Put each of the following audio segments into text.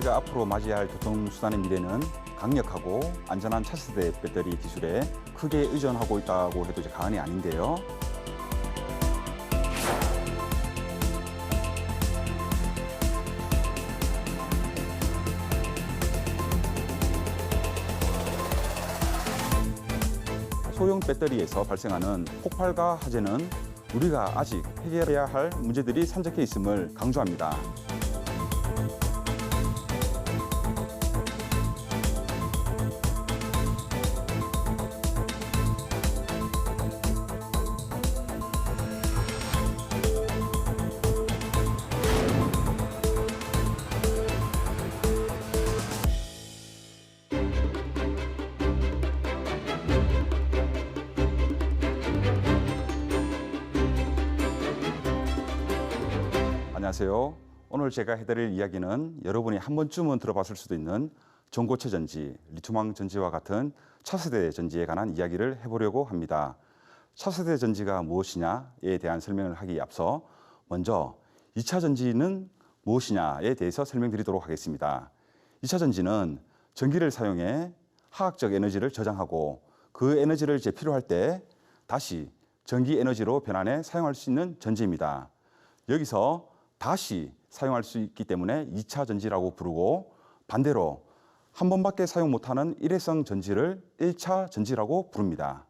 우리가 앞으로 맞이해야 할 교통수단의 미래는 강력하고 안전한 차세대 배터리 기술에 크게 의존하고 있다고 해도 과언이 아닌데요. 소형 배터리에서 발생하는 폭발과 화재는 우리가 아직 해결해야 할 문제들이 산적해 있음을 강조합니다. 안녕하세요. 오늘 제가 해드릴 이야기는 여러분이 한 번쯤은 들어봤을 수도 있는 전고체 전지, 리튬황 전지와 같은 차세대 전지에 관한 이야기를 해보려고 합니다. 차세대 전지가 무엇이냐에 대한 설명을 하기에 앞서 먼저 2차 전지는 무엇이냐에 대해서 설명드리도록 하겠습니다. 2차 전지는 전기를 사용해 화학적 에너지를 저장하고 그 에너지를 필요할 때 다시 전기 에너지로 변환해 사용할 수 있는 전지입니다. 여기서 다시 사용할 수 있기 때문에 2차 전지라고 부르고, 반대로 한 번밖에 사용 못하는 일회성 전지를 1차 전지라고 부릅니다.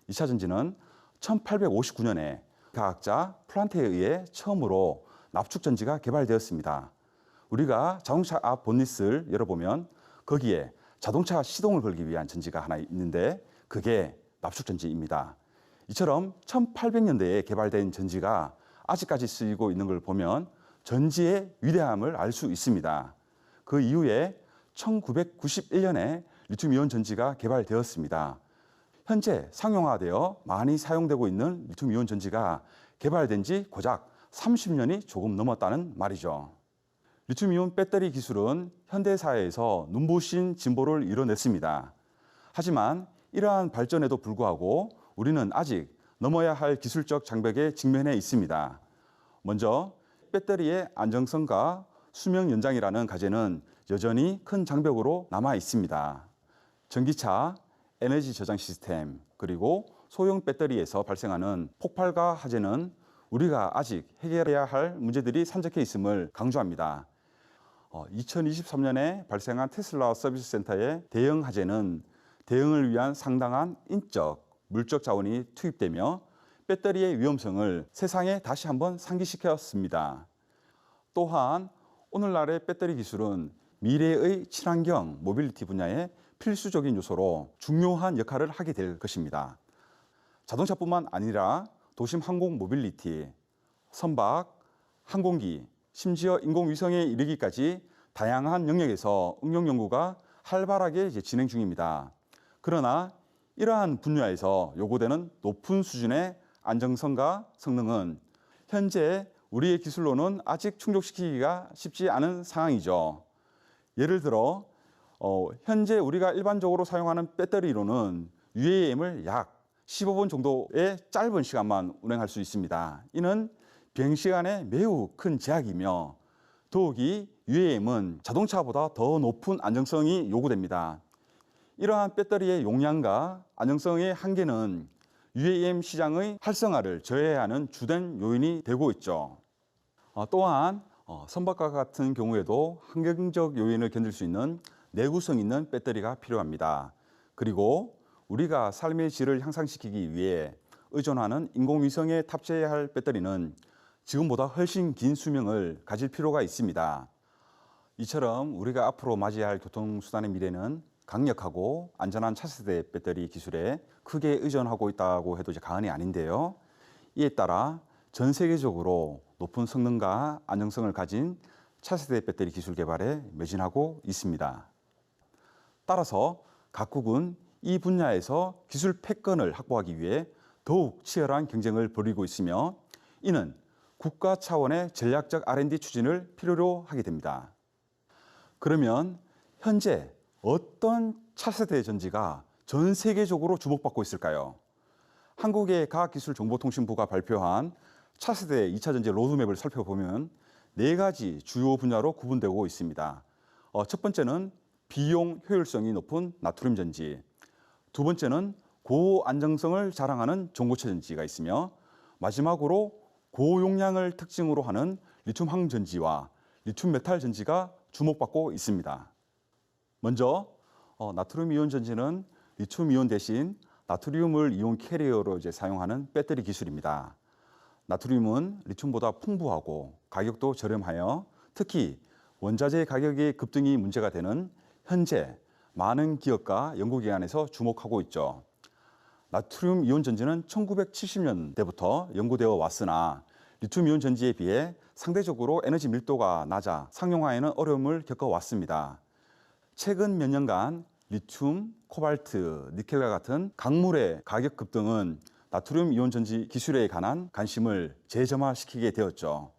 2차 전지는 1859년에 과학자 플란테에 의해 처음으로 납축 전지가 개발되었습니다. 우리가 자동차 앞 본닛을 열어보면 거기에 자동차 시동을 걸기 위한 전지가 하나 있는데 그게 납축 전지입니다. 이처럼 1800년대에 개발된 전지가 아직까지 쓰이고 있는 걸 보면 전지의 위대함을 알 수 있습니다. 그 이후에 1991년에 리튬이온 전지가 개발되었습니다. 현재 상용화되어 많이 사용되고 있는 리튬이온 전지가 개발된 지 고작 30년이 조금 넘었다는 말이죠. 리튬이온 배터리 기술은 현대사회에서 눈부신 진보를 이뤄냈습니다. 하지만 이러한 발전에도 불구하고 우리는 아직 넘어야 할 기술적 장벽에 직면해 있습니다. 먼저 배터리의 안정성과 수명 연장이라는 과제는 여전히 큰 장벽으로 남아 있습니다. 전기차, 에너지 저장 시스템, 그리고 소형 배터리에서 발생하는 폭발과 화재는 우리가 아직 해결해야 할 문제들이 산적해 있음을 강조합니다. 2023년에 발생한 테슬라 서비스 센터의 대형 화재는 대응을 위한 상당한 인적, 물적 자원이 투입되며 배터리의 위험성을 세상에 다시 한번 상기시켰습니다. 또한 오늘날의 배터리 기술은 미래의 친환경 모빌리티 분야의 필수적인 요소로 중요한 역할을 하게 될 것입니다. 자동차뿐만 아니라 도심 항공 모빌리티, 선박, 항공기, 심지어 인공위성에 이르기까지 다양한 영역에서 응용 연구가 활발하게 진행 중입니다. 그러나 이러한 분야에서 요구되는 높은 수준의 안정성과 성능은 현재 우리의 기술로는 아직 충족시키기가 쉽지 않은 상황이죠. 예를 들어 현재 우리가 일반적으로 사용하는 배터리로는 UAM을 약 15분 정도의 짧은 시간만 운행할 수 있습니다. 이는 비행시간에 매우 큰 제약이며 더욱이 UAM은 자동차보다 더 높은 안정성이 요구됩니다. 이러한 배터리의 용량과 안정성의 한계는 UAM 시장의 활성화를 저해하는 주된 요인이 되고 있죠. 또한 선박과 같은 경우에도 환경적 요인을 견딜 수 있는 내구성 있는 배터리가 필요합니다. 그리고 우리가 삶의 질을 향상시키기 위해 의존하는 인공위성에 탑재해야 할 배터리는 지금보다 훨씬 긴 수명을 가질 필요가 있습니다. 이처럼 우리가 앞으로 맞이해야 할 교통수단의 미래는 강력하고 안전한 차세대 배터리 기술에 크게 의존하고 있다고 해도 과언이 아닌데요. 이에 따라 전 세계적으로 높은 성능과 안정성을 가진 차세대 배터리 기술 개발에 매진하고 있습니다. 따라서 각국은 이 분야에서 기술 패권을 확보하기 위해 더욱 치열한 경쟁을 벌이고 있으며 이는 국가 차원의 전략적 R&D 추진을 필요로 하게 됩니다. 그러면 현재 어떤 차세대 전지가 전 세계적으로 주목받고 있을까요? 한국의 과학기술정보통신부가 발표한 차세대 2차 전지 로드맵을 살펴보면 4가지 주요 분야로 구분되고 있습니다. 첫 번째는 비용 효율성이 높은 나트륨 전지, 두 번째는 고안정성을 자랑하는 전고체 전지가 있으며 마지막으로 고용량을 특징으로 하는 리튬 전지와 리튬 메탈 전지가 주목받고 있습니다. 먼저 나트륨 이온 전지는 리튬 이온 대신 나트륨을 이온 캐리어로 사용하는 배터리 기술입니다. 나트륨은 리튬보다 풍부하고 가격도 저렴하여 특히 원자재 가격의 급등이 문제가 되는 현재 많은 기업과 연구기관에서 주목하고 있죠. 나트륨 이온 전지는 1970년대부터 연구되어 왔으나 리튬 이온 전지에 비해 상대적으로 에너지 밀도가 낮아 상용화에는 어려움을 겪어왔습니다. 최근 몇 년간 리튬, 코발트, 니켈과 같은 강물의 가격 급등은 나트륨 이온 전지 기술에 관한 관심을 재점화시키게 되었죠.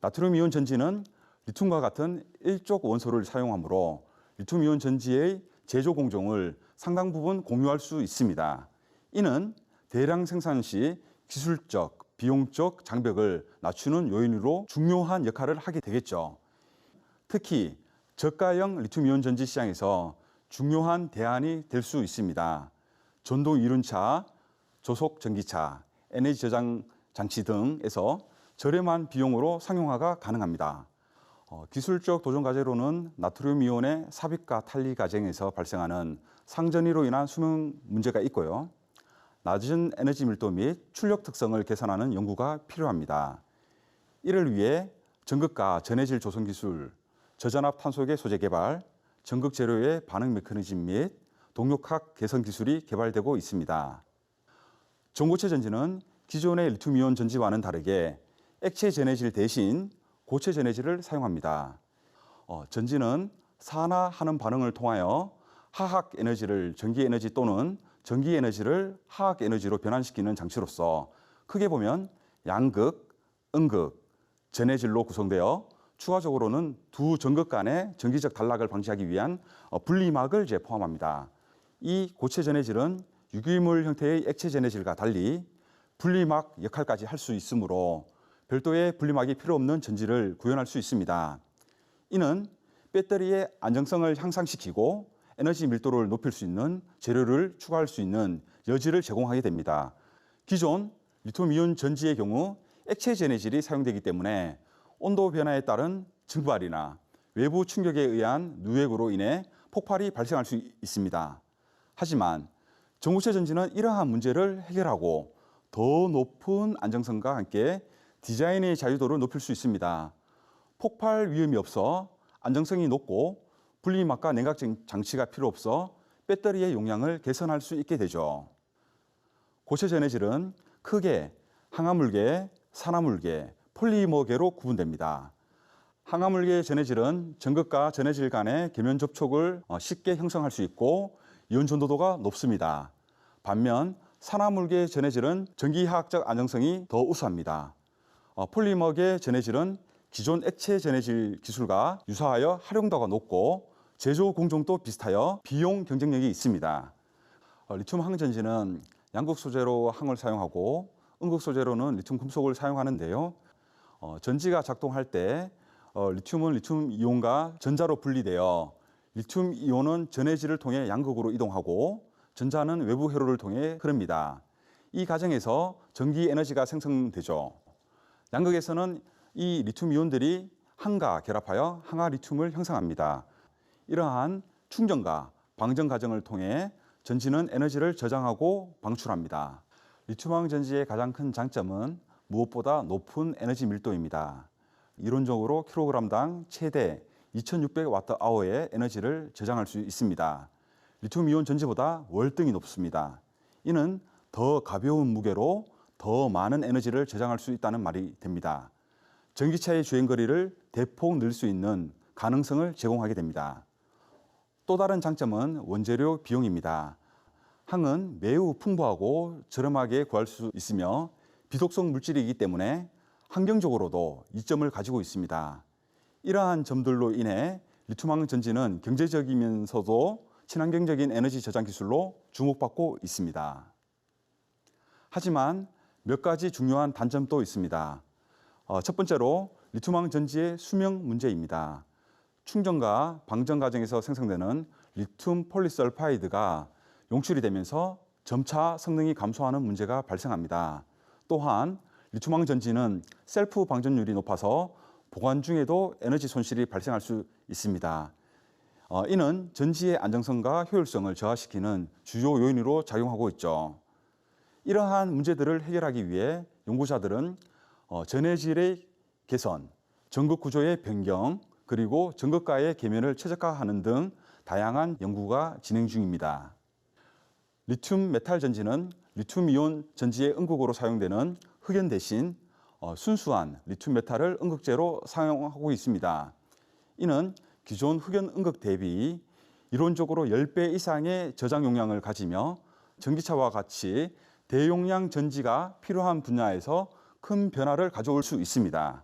나트륨 이온 전지는 리튬과 같은 일족 원소를 사용하므로 리튬 이온 전지의 제조 공정을 상당 부분 공유할 수 있습니다. 이는 대량 생산 시 기술적, 비용적 장벽을 낮추는 요인으로 중요한 역할을 하게 되겠죠. 특히 저가형 리튬 이온 전지 시장에서 중요한 대안이 될 수 있습니다. 전동 이륜차, 조속 전기차, 에너지 저장 장치 등에서 저렴한 비용으로 상용화가 가능합니다. 기술적 도전 과제로는 나트륨 이온의 삽입과 탈리 과정에서 발생하는 상전이로 인한 수명 문제가 있고요. 낮은 에너지 밀도 및 출력 특성을 개선하는 연구가 필요합니다. 이를 위해 전극과 전해질 조성 기술, 저전압 탄소계 소재 개발, 전극 재료의 반응 메커니즘 및 동력학 개선 기술이 개발되고 있습니다. 전고체 전지는 기존의 리튬 이온 전지와는 다르게 액체 전해질 대신 고체 전해질을 사용합니다. 전지는 산화하는 반응을 통하여 화학 에너지를 전기 에너지 또는 전기 에너지를 화학 에너지로 변환시키는 장치로서 크게 보면 양극, 음극, 전해질로 구성되어 추가적으로는 두 전극 간의 전기적 단락을 방지하기 위한 분리막을 포함합니다. 이 고체 전해질은 유기물 형태의 액체 전해질과 달리 분리막 역할까지 할 수 있으므로 별도의 분리막이 필요 없는 전지를 구현할 수 있습니다. 이는 배터리의 안정성을 향상시키고 에너지 밀도를 높일 수 있는 재료를 추가할 수 있는 여지를 제공하게 됩니다. 기존 리튬 이온 전지의 경우 액체 전해질이 사용되기 때문에 온도 변화에 따른 증발이나 외부 충격에 의한 누액으로 인해 폭발이 발생할 수 있습니다. 하지만 전고체 전지는 이러한 문제를 해결하고 더 높은 안정성과 함께 디자인의 자유도를 높일 수 있습니다. 폭발 위험이 없어 안정성이 높고 분리막과 냉각 장치가 필요 없어 배터리의 용량을 개선할 수 있게 되죠. 고체 전해질은 크게 항화물계, 산화물계, 폴리머계로 구분됩니다. 항화물계 전해질은 전극과 전해질 간의 계면 접촉을 쉽게 형성할 수 있고 이온 전도도가 높습니다. 반면 산화물계 전해질은 전기화학적 안정성이 더 우수합니다. 폴리머계 전해질은 기존 액체 전해질 기술과 유사하여 활용도가 높고 제조 공정도 비슷하여 비용 경쟁력이 있습니다. 리튬 항전지는 양극 소재로 항을 사용하고 음극 소재로는 리튬 금속을 사용하는데요. 전지가 작동할 때 리튬은 리튬 이온과 전자로 분리되어 리튬 이온은 전해질을 통해 양극으로 이동하고 전자는 외부 회로를 통해 흐릅니다. 이 과정에서 전기 에너지가 생성되죠. 양극에서는 이 리튬 이온들이 항과 결합하여 항화 리튬을 형성합니다. 이러한 충전과 방전 과정을 통해 전지는 에너지를 저장하고 방출합니다. 리튬 전지의 가장 큰 장점은 무엇보다 높은 에너지 밀도입니다. 이론적으로 킬로그램당 최대 2600Wh의 에너지를 저장할 수 있습니다. 리튬 이온 전지보다 월등히 높습니다. 이는 더 가벼운 무게로 더 많은 에너지를 저장할 수 있다는 말이 됩니다. 전기차의 주행거리를 대폭 늘릴 수 있는 가능성을 제공하게 됩니다. 또 다른 장점은 원재료 비용입니다. 항은 매우 풍부하고 저렴하게 구할 수 있으며 비독성 물질이기 때문에 환경적으로도 이점을 가지고 있습니다. 이러한 점들로 인해 리튬 전지는 경제적이면서도 친환경적인 에너지 저장 기술로 주목받고 있습니다. 하지만 몇 가지 중요한 단점도 있습니다. 첫 번째로 리튬 전지의 수명 문제입니다. 충전과 방전 과정에서 생성되는 리튬 폴리설파이드가 용출이 되면서 점차 성능이 감소하는 문제가 발생합니다. 또한 리튬황 전지는 셀프 방전율이 높아서 보관 중에도 에너지 손실이 발생할 수 있습니다. 이는 전지의 안정성과 효율성을 저하시키는 주요 요인으로 작용하고 있죠. 이러한 문제들을 해결하기 위해 연구자들은 전해질의 개선, 전극 구조의 변경, 그리고 전극과의 계면을 최적화하는 등 다양한 연구가 진행 중입니다. 리튬 메탈 전지는 리튬이온 전지의 응극으로 사용되는 흑연 대신 순수한 리튬 메탈을 응극제로 사용하고 있습니다. 이는 기존 흑연 응극 대비 이론적으로 10배 이상의 저장 용량을 가지며 전기차와 같이 대용량 전지가 필요한 분야에서 큰 변화를 가져올 수 있습니다.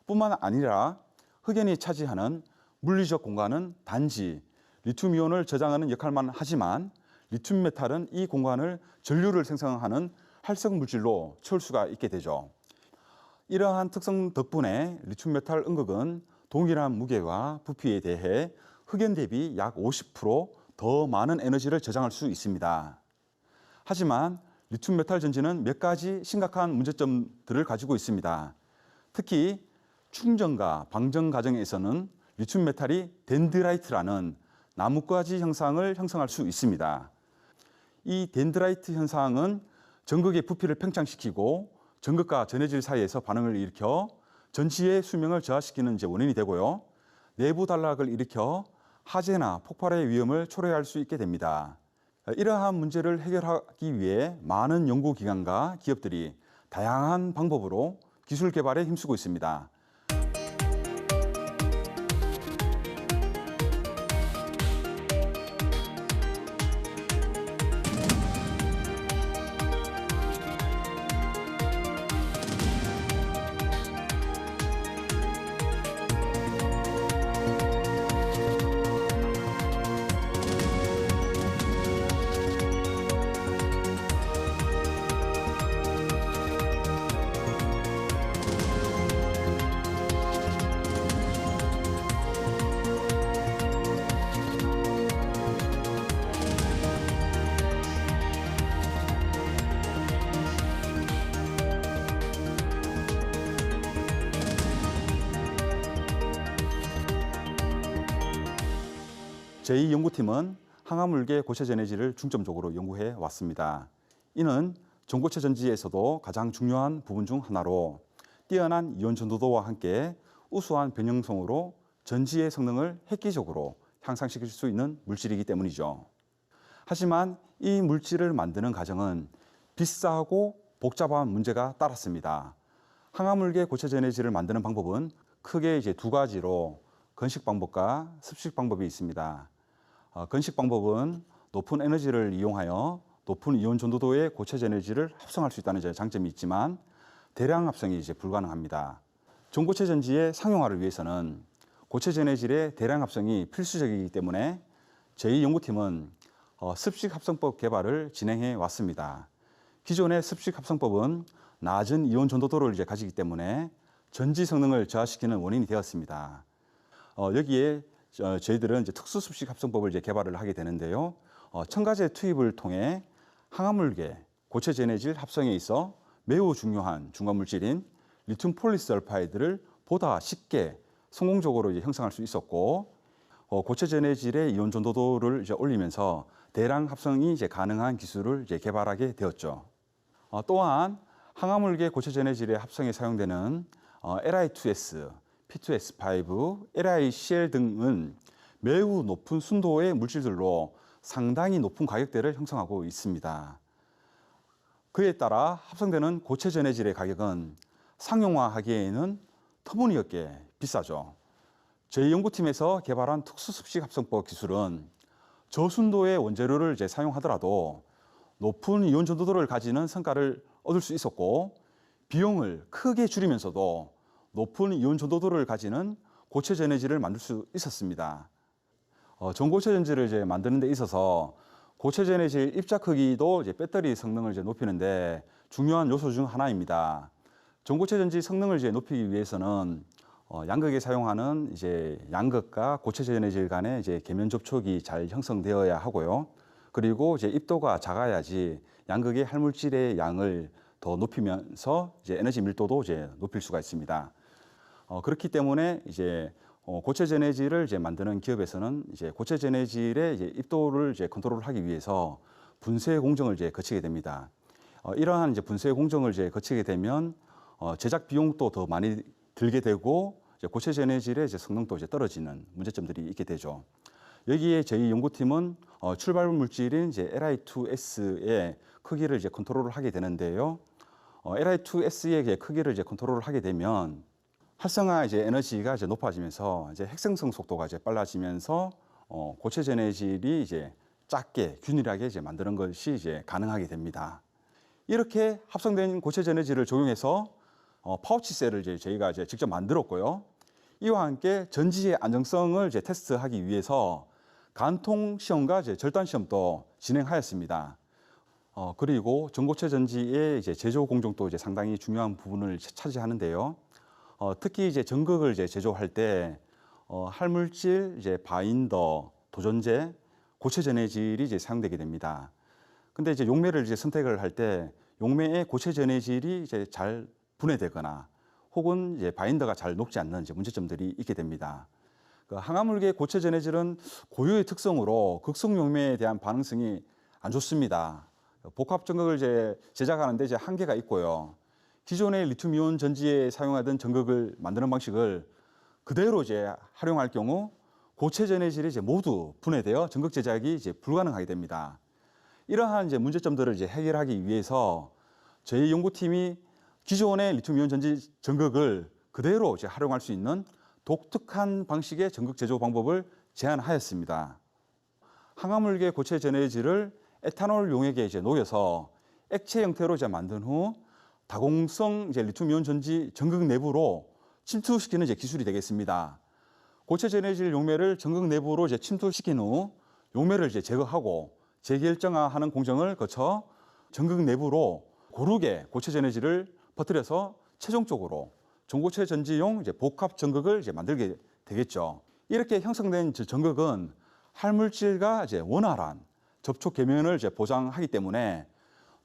뿐만 아니라 흑연이 차지하는 물리적 공간은 단지 리튬이온을 저장하는 역할만 하지만 리튬 메탈은 이 공간을 전류를 생성하는 활성 물질로 채울 수가 있게 되죠. 이러한 특성 덕분에 리튬 메탈 응극은 동일한 무게와 부피에 대해 흑연 대비 약 50%더 많은 에너지를 저장할 수 있습니다. 하지만 리튬 메탈 전지는 몇 가지 심각한 문제점들을 가지고 있습니다. 특히 충전과 방전 과정에서는 리튬 메탈이 덴드라이트라는 나뭇가지 형상을 형성할 수 있습니다. 이 덴드라이트 현상은 전극의 부피를 팽창시키고 전극과 전해질 사이에서 반응을 일으켜 전지의 수명을 저하시키는 원인이 되고요. 내부 단락을 일으켜 화재나 폭발의 위험을 초래할 수 있게 됩니다. 이러한 문제를 해결하기 위해 많은 연구기관과 기업들이 다양한 방법으로 기술 개발에 힘쓰고 있습니다. 제2연구팀은 항암물계 고체 전해질을 중점적으로 연구해 왔습니다. 이는 전고체 전지에서도 가장 중요한 부분 중 하나로 뛰어난 이온 전도도와 함께 우수한 변형성으로 전지의 성능을 획기적으로 향상시킬 수 있는 물질이기 때문이죠. 하지만 이 물질을 만드는 과정은 비싸고 복잡한 문제가 따랐습니다. 항암물계 고체 전해질을 만드는 방법은 크게 두 가지로 건식 방법과 습식 방법이 있습니다. 건식 방법은 높은 에너지를 이용하여 높은 이온 전도도의 고체 전해질을 합성할 수 있다는 장점이 있지만 대량 합성이 불가능합니다. 전고체 전지의 상용화를 위해서는 고체 전해질의 대량 합성이 필수적이기 때문에 저희 연구팀은 습식 합성법 개발을 진행해 왔습니다. 기존의 습식 합성법은 낮은 이온 전도도를 가지기 때문에 전지 성능을 저하시키는 원인이 되었습니다. 여기에 저희들은 특수 습식 합성법을 개발을 하게 되는데요. 첨가제 투입을 통해 항암물계 고체 전해질 합성에 있어 매우 중요한 중간 물질인 리튬 폴리설파이드를 보다 쉽게 성공적으로 형성할 수 있었고, 고체 전해질의 이온 전도도를 올리면서 대량 합성이 가능한 기술을 개발하게 되었죠. 또한 항암물계 고체 전해질의 합성에 사용되는 Li2S, P2S5, LiCl 등은 매우 높은 순도의 물질들로 상당히 높은 가격대를 형성하고 있습니다. 그에 따라 합성되는 고체 전해질의 가격은 상용화하기에는 터무니없게 비싸죠. 저희 연구팀에서 개발한 특수습식 합성법 기술은 저순도의 원재료를 사용하더라도 높은 이온 전도도를 가지는 성과를 얻을 수 있었고, 비용을 크게 줄이면서도 높은 이온 전도도를 가지는 고체 전해질을 만들 수 있었습니다. 전고체 전지를 만드는 데 있어서 고체 전해질 입자 크기도 배터리 성능을 높이는 데 중요한 요소 중 하나입니다. 전고체 전지 성능을 높이기 위해서는 양극에 사용하는 이제 양극과 고체 전해질 간의 이제 계면 접촉이 잘 형성되어야 하고요. 그리고 이제 입도가 작아야지 양극의 할물질의 양을 더 높이면서 이제 에너지 밀도도 이제 높일 수가 있습니다. 그렇기 때문에 이제 고체 전해질을 이제 만드는 기업에서는 이제 고체 전해질의 이제 입도를 이제 컨트롤하기 위해서 분쇄 공정을 이제 거치게 됩니다. 이러한 이제 분쇄 공정을 이제 거치게 되면 제작 비용도 더 많이 들게 되고 이제 고체 전해질의 이제 성능도 이제 떨어지는 문제점들이 있게 되죠. 여기에 저희 연구팀은 출발 물질인 이제 Li2S의 크기를 이제 컨트롤을 하게 되는데요. Li2S의 크기를 이제 컨트롤을 하게 되면 활성화 이제 에너지가 이제 높아지면서 이제 핵생성 속도가 이제 빨라지면서 고체 전해질이 이제 작게 균일하게 이제 만드는 것이 이제 가능하게 됩니다. 이렇게 합성된 고체 전해질을 적용해서 파우치 셀을 이제 저희가 이제 직접 만들었고요. 이와 함께 전지의 안정성을 이제 테스트하기 위해서 간통 시험과 이제 절단 시험도 진행하였습니다. 그리고 전고체 전지의 이제 제조 공정도 이제 상당히 중요한 부분을 차지하는데요. 특히 이제 전극을 이제 제조할 때 할물질, 이제 바인더, 도전제, 고체 전해질이 이제 사용되게 됩니다. 근데 이제 용매를 이제 선택을 할 때 용매의 고체 전해질이 이제 잘 분해되거나 혹은 이제 바인더가 잘 녹지 않는 이제 문제점들이 있게 됩니다. 그 항암물계 고체 전해질은 고유의 특성으로 극성 용매에 대한 반응성이 안 좋습니다. 복합 전극을 이제 제작하는데 이제 한계가 있고요. 기존의 리튬이온 전지에 사용하던 전극을 만드는 방식을 그대로 이제 활용할 경우 고체 전해질이 이제 모두 분해되어 전극 제작이 이제 불가능하게 됩니다. 이러한 이제 문제점들을 이제 해결하기 위해서 저희 연구팀이 기존의 리튬이온 전지 전극을 그대로 이제 활용할 수 있는 독특한 방식의 전극 제조 방법을 제안하였습니다. 항암물계 고체 전해질을 에탄올 용액에 이제 녹여서 액체 형태로 이제 만든 후 다공성 이제 리튬이온 전지 전극 내부로 침투시키는 이제 기술이 되겠습니다. 고체 전해질 용매를 전극 내부로 이제 침투시킨 후 용매를 이제 제거하고 재결정화하는 공정을 거쳐 전극 내부로 고르게 고체 전해질을 퍼뜨려서 최종적으로 전고체 전지용 이제 복합 전극을 이제 만들게 되겠죠. 이렇게 형성된 전극은 할물질과 이제 원활한 접촉 계면을 이제 보장하기 때문에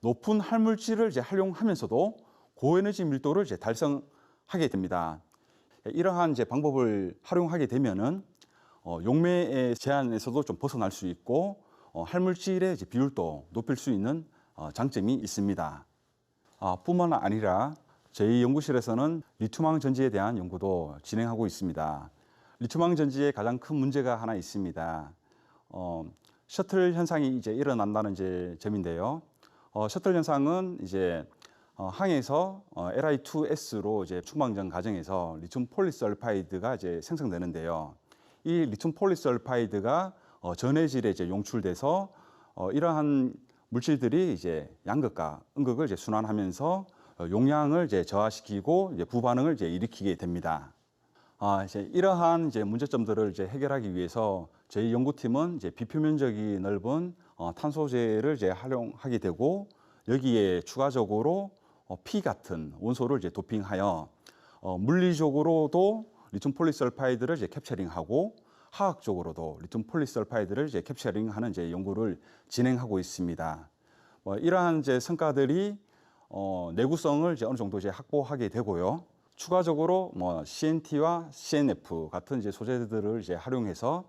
높은 할물질을 이제 활용하면서도 고에너지 밀도를 이제 달성하게 됩니다. 이러한 이제 방법을 활용하게 되면은 용매의 제한에서도 좀 벗어날 수 있고 할물질의 이제 비율도 높일 수 있는 장점이 있습니다. 뿐만 아니라 저희 연구실에서는 리튬황 전지에 대한 연구도 진행하고 있습니다. 리튬황 전지의 가장 큰 문제가 하나 있습니다. 셔틀 현상이 이제 일어난다는 이제 점인데요. 셔틀 현상은 이제 항에서 Li2S로 이제 충방전 과정에서 리튬 폴리설파이드가 이제 생성되는데요. 이 리튬 폴리설파이드가 전해질에 이제 용출돼서 이러한 물질들이 이제 양극과 음극을 이제 순환하면서 용량을 이제 저하시키고 이제 부반응을 이제 일으키게 됩니다. 이제 이러한 이제 문제점들을 이제 해결하기 위해서 저희 연구팀은 이제 비표면적이 넓은 탄소재를 이제 활용하게 되고 여기에 추가적으로 피 같은 원소를 이제 도핑하여 물리적으로도 리튬 폴리설파이드를 이제 캡처링하고 화학적으로도 리튬 폴리설파이드를 이제 캡처링하는 이제 연구를 진행하고 있습니다. 이러한 이제 성과들이 내구성을 이제 어느 정도 이제 확보하게 되고요. 추가적으로 CNT와 CNF 같은 이제 소재들을 이제 활용해서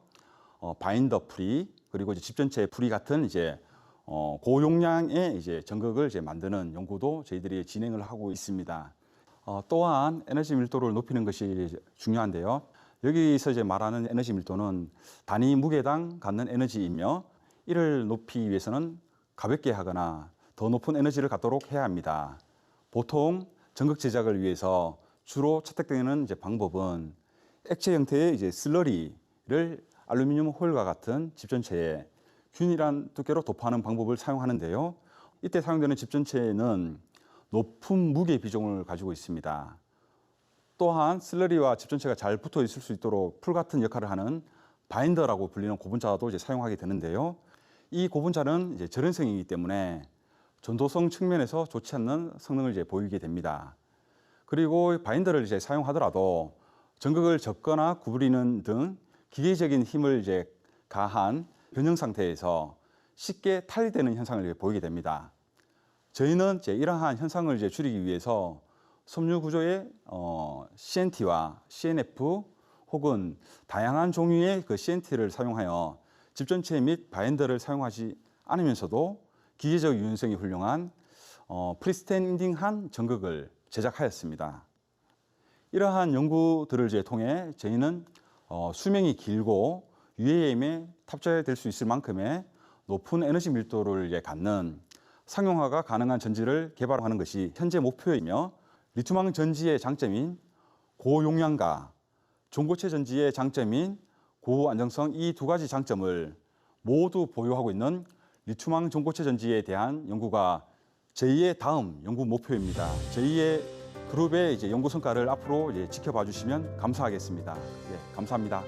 바인더 프리 그리고 이제 집전체 프리 같은 이제 고용량의 이제 전극을 이제 만드는 연구도 저희들이 진행을 하고 있습니다. 또한 에너지 밀도를 높이는 것이 중요한데요. 여기서 이제 말하는 에너지 밀도는 단위 무게당 갖는 에너지이며 이를 높이기 위해서는 가볍게 하거나 더 높은 에너지를 갖도록 해야 합니다. 보통 전극 제작을 위해서 주로 채택되는 이제 방법은 액체 형태의 이제 슬러리를 알루미늄 호일과 같은 집전체에 균일한 두께로 도포하는 방법을 사용하는데요. 이때 사용되는 집전체는 높은 무게 비중을 가지고 있습니다. 또한 슬러리와 집전체가 잘 붙어 있을 수 있도록 풀 같은 역할을 하는 바인더라고 불리는 고분자도 이제 사용하게 되는데요. 이 고분자는 이제 절연성이기 때문에 전도성 측면에서 좋지 않는 성능을 이제 보이게 됩니다. 그리고 바인더를 이제 사용하더라도 전극을 접거나 구부리는 등 기계적인 힘을 가한 변형 상태에서 쉽게 탈리되는 현상을 보이게 됩니다. 저희는 이러한 현상을 줄이기 위해서 섬유 구조의 CNT와 CNF 혹은 다양한 종류의 CNT를 사용하여 집전체 및 바인더를 사용하지 않으면서도 기계적 유연성이 훌륭한 프리스탠딩한 전극을 제작하였습니다. 이러한 연구들을 통해 저희는 수명이 길고 UAM에 탑재될 수 있을 만큼의 높은 에너지 밀도를 갖는 상용화가 가능한 전지를 개발하는 것이 현재 목표이며, 리튬왕 전지의 장점인 고용량과 전고체 전지의 장점인 고안정성, 이 두 가지 장점을 모두 보유하고 있는 리튬왕 전고체 전지에 대한 연구가 저희의 다음 연구 목표입니다. 저희의 그룹의 연구 성과를 앞으로 지켜봐 주시면 감사하겠습니다. 감사합니다.